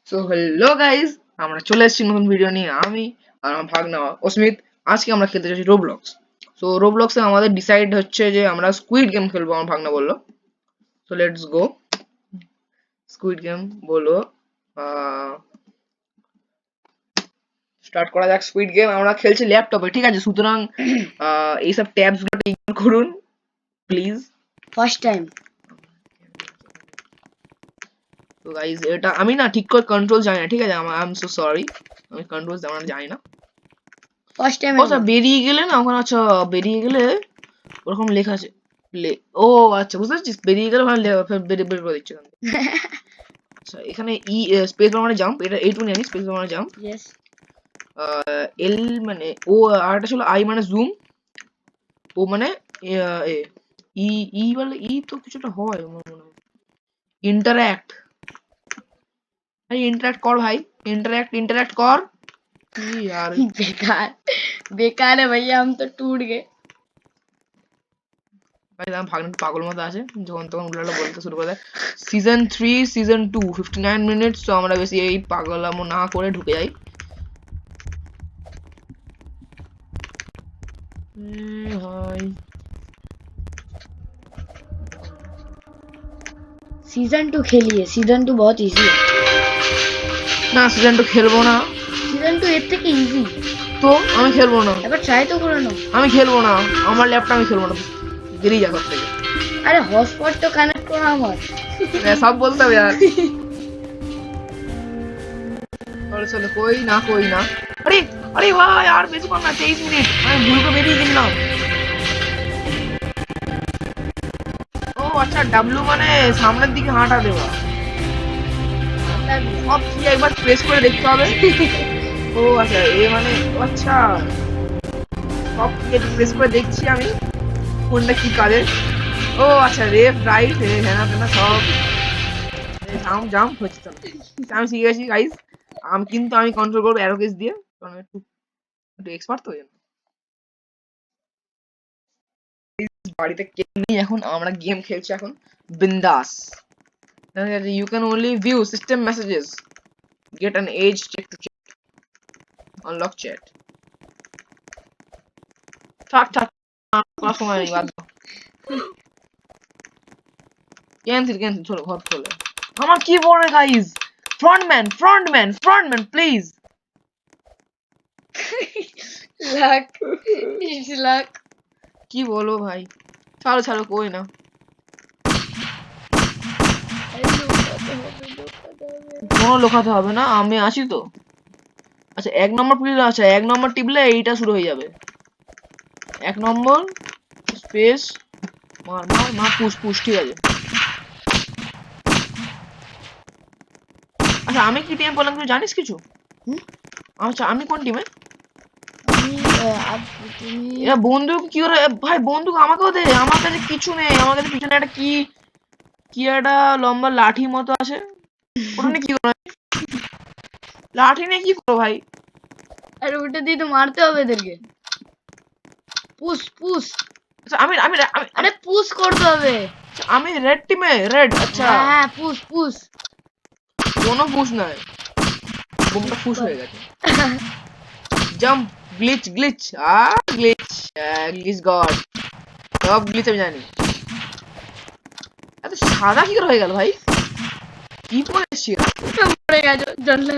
So hello guys, আমরা চলে এসেছি নতুন ভিডিও নিয়ে। আমি আর আমার ভাগনা অস্মিত আজকে আমরা খেলতে যাচ্ছি রোবলক্স। সো রোবলক্সে আমাদের ডিসাইড হচ্ছে যে আমরা স্কুইড গেম খেলবো, আমার ভাগনা বললো। So let's go squid game বলো, স্টার্ট করা যাক। স্কুইড গেম আমরা খেলছি ল্যাপটপে, ঠিক আছে? সুতরাং এইসব ট্যাবস গুলো ইগনোর করুন প্লিজ। ফার্স্ট টাইম তো গাইস এটা আমি না ঠিক করে কন্ট্রোল জানি না, ঠিক আছে? আই এম সো সরি, আমি কন্ট্রোল তেমন জানি না। ফার্স্ট টাইম আচ্ছা বেরিয়ে গেলে না ওখানে, আচ্ছা বেরিয়ে গেলে ওরকম লেখা আছে প্লে। ও আচ্ছা বুঝতে পারছিস, বেরিয়ে গেলে ওখানে বের বের করে দিচ্ছে এখান থেকে। আচ্ছা এখানে ই স্পেস বার মানে জাম্প, এটা এইটুকু জানি, স্পেস বার মানে জাম্প। ইয়েস এল মানে ও, আর এটা ছিল আই মানে জুম, ও মানে এ ই ই বলে ই তো কিছুটা হয় আমার মনে হয়। ইন্টারঅ্যাক্ট, ভাই ইন্টারঅ্যাক্ট কর, ভাই इंटरैक्ट कर। यार बेकार बेकार है भैया, हम तो टूट गए। ভাই আমার ভাগনা পাগল মতো আছে, যখন তখন উল্টাটা বলতে শুরু করে দেয়। Season 3 season 2 59 minutes. তো আমরা বেশি এই পাগলামো না করে ঢুকে যাই। ভাই सीजन 2 खेलिए, सीजन 2 बहुत इजी है। না, সিজন 2 খেলবো না। सीजन 2 এর থেকে ইজি। তো আমি খেলবো না, একবার ট্রাই তো করে নাও। আমি খেলবো না, আমার ল্যাপটপ আমি খেলবো না, বেরিয়ে যা ঘর থেকে। আরে হটস্পট তো কানেক্ট করো আমার। सब बोलते हो यार। चलो चलो कोई ना कोई ना। अरे अरे वाह यार, बेशु करना 23 मिनट मैं भूल के बेरिए गेलाम। ও আচ্ছা, ডাব্লিউ মানে সামনের দিকে হাঁটা দেওয়া। সব কি একবার প্রেস করে দেখতে হবে? ও আচ্ছা এ মানে, আচ্ছা সব কি প্রেস করে দেখছি আমি কোনটা কি কাজে। ও আচ্ছা লেফট রাইট হ্যাঁ না সব জাম্প জাম্প হচ্ছে। চলো আমি শিখে গেছি গাইস। কিন্তু আমি কন্ট্রোল করবো অ্যারো কেস দিয়ে, কারণ একটু একটু এক্সপার্ট তো। বাড়িতে কেউ নেই এখন, আমরা গেম খেলছি এখন বিন্দাস। You can only view system messages, get an edge, check to check, unlock chat. থাক থাক, কোনো সময় নেই, বাদ দাও। ক্যান্সেল চলো ঘর খোলে। আমার কি বলে গাইস, ফ্রন্টম্যান প্লিজ। লাক ইস লাক। কি বলো ভাই, ছাড়ো ছাড়ো কোই না, কোনো লোকাতে হবে না, আমি আছি তো। আচ্ছা এক নম্বর প্লিজ, আচ্ছা এক নম্বর টিপলে এইটা শুরু হয়ে যাবে। এক নম্বর স্পেস মার মার মার, পুশ পুশ, ঠিক আছে। আচ্ছা আমি কি টিমে বললাম, তুই জানিস কিছু? আচ্ছা আমি কোন টিমে? এরা বন্দুক কি করে ভাই, বন্দুক আমাকেও দে, আমার কাছে কিছু নেই। আমার কাছে পিছনে একটা কি কি একটা লম্বা লাঠি মতো আছে, ওটা নিয়ে কি করো? লাঠি নিয়ে কি করো ভাই? আরে ওটা দিয়ে তো মারতে হবে এদেরকে। Push push. আচ্ছা আমি আমি আমি- আরে পুশ করতে হবে। আমি রেড টিমে, রেড। আচ্ছা হ্যাঁ পুশ পুশ। কোনো পুশ নাই, বোমটা ফুশ হয়ে গেছে। Jump, glitch glitch glitch god, সব গ্লিচ আমি জানি। এত সাদা কি করে হয়ে গেল ভাই, কি পড়েছি? পড়ে গেছে জানলে।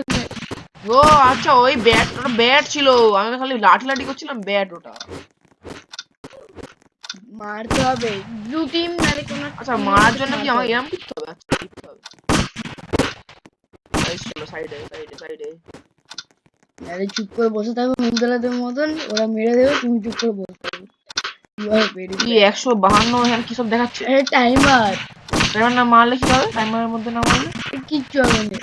ও আচ্ছা ওই ব্যাট, ওটা ব্যাট ছিল, আমি খালি লাঠি লাঠি করছিলাম, ব্যাট ওটা। মারতে হবে ব্লু টিম নালে কোন। আচ্ছা মারার জন্য কি আমাকে এরকম করতে হবে? আচ্ছা করতে হবে। গাইস চলো সাইডে সাইডে সাইডে। আরে চুপ করে বসে থাকো মুগদালাদের মতন, ওরা মেরে দেবে, তুমি চুপ করে বসে থাকো। কি 152 এখানে কি সব দেখাচ্ছে? আরে টাইমার। টাইমার না মারলে কি হবে? টাইমারের মধ্যে না মারলে কিচ্ছু হবে না,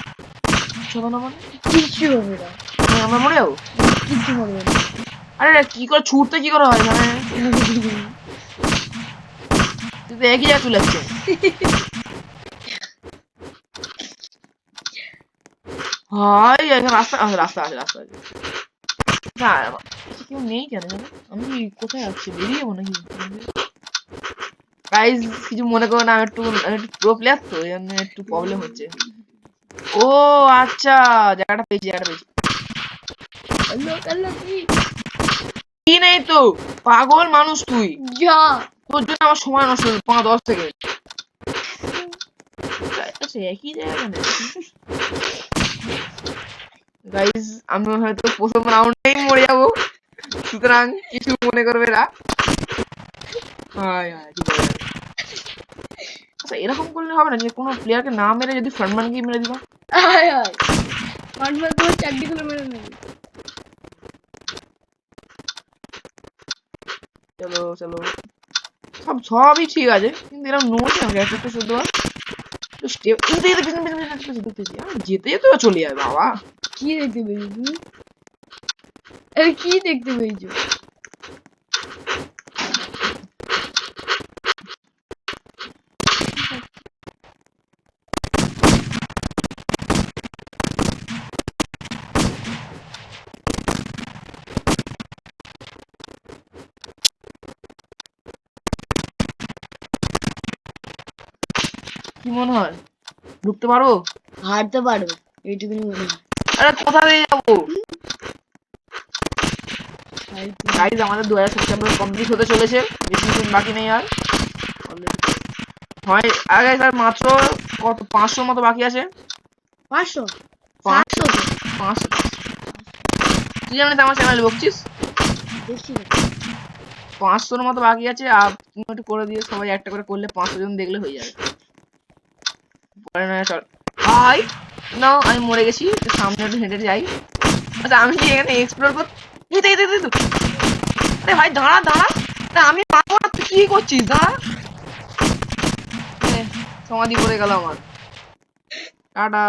ছোট না মানে কিচ্ছু হবে না, আমরা মরে যাবো। কিচ্ছু হবে না। আরে কি করে ছুটতে কি করে হয় মানে, তুই তো একই জায়গায় চলে যাচ্ছে। হাই এখানে রাস্তা রাস্তা আছে রাস্তা আছে। না কেউ নেই কেন জানো? আমি কোথায় আছি, বেরিয়ে যাবো নাকি? গাইস কিছু মনে করো না, আমি একটু প্রো প্লেয়ার তো, এই জন্য একটু প্রবলেম হচ্ছে। ও আচ্ছা, জায়গাটা পেয়েছি। কাল্লো কাল্লো কি কি নেই তো, পাগল মানুষ তুই। যা তোর জন্য আমার সময় নষ্ট হলো 5-10 সেকেন্ড। আচ্ছা একই জায়গা কেন? গাইস আমি হয়তো প্রথম রাউন্ডেই মরে যাবো, সুতরাং কিছু মনে করবে না। হায় হায়, ঠিক আছে। আচ্ছা এরকম করলে হবে না যে কোনো প্লেয়ারকে না মেরে যদি ফ্রন্টম্যান গিয়ে মেরে দিবা? আয় আয় মারবার তোমার চারটি গুলো মেরে নেবে। চলো চলো, সবই ঠিক আছে, কিন্তু এরকম নোট না একটা শুধু একটু স্টেপ যেতে যেতে চলে যাবে বাবা। কি দেখতে পেয়েছো তুমি? আরে কি দেখতে পেয়েছো? কি মনে হয় ঢুকতে পারবো? হারতে পারবে এইটুকুনি মনে হয়। আরে কোথা দিয়ে যাবো? হাই গাইজ আমাদের 2000 সেপ্টেম্বর কমপ্লিট হতে চলেছে, বেশি দিন বাকি নেই আর। হয় আগে স্যার মাত্র কত 500 মতো বাকি আছে। 500 500 700 500 তুই জানিস আমার চ্যানেল বকছিস? দেখছি 500 মতো বাকি আছে, আর তুমি একটু করে দিয়ে সবাই একটা করে করলে 500 জন দেখলে হয়ে যাবে। পরে না চল ভাই, না আমি মরে গেছি, একটু সামনে একটু হেঁটে যাই। আচ্ছা আমি কি এখানে এক্সপ্লোর কর, আরে ভাই দাঁড়া দাঁড়া, তা আমি পাবো না, তুই কি করছিস? দাঁড়া, এ, সমাধি করে গেল আমার। টাটা।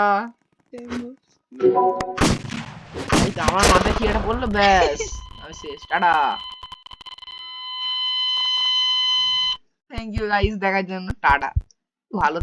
এই তো আমার মাথায় কি একটা বললো, ব্যাস আমি শেষ, টাটা। থ্যাংক ইউ গাইস দেখার জন্য, টাটা। ভালো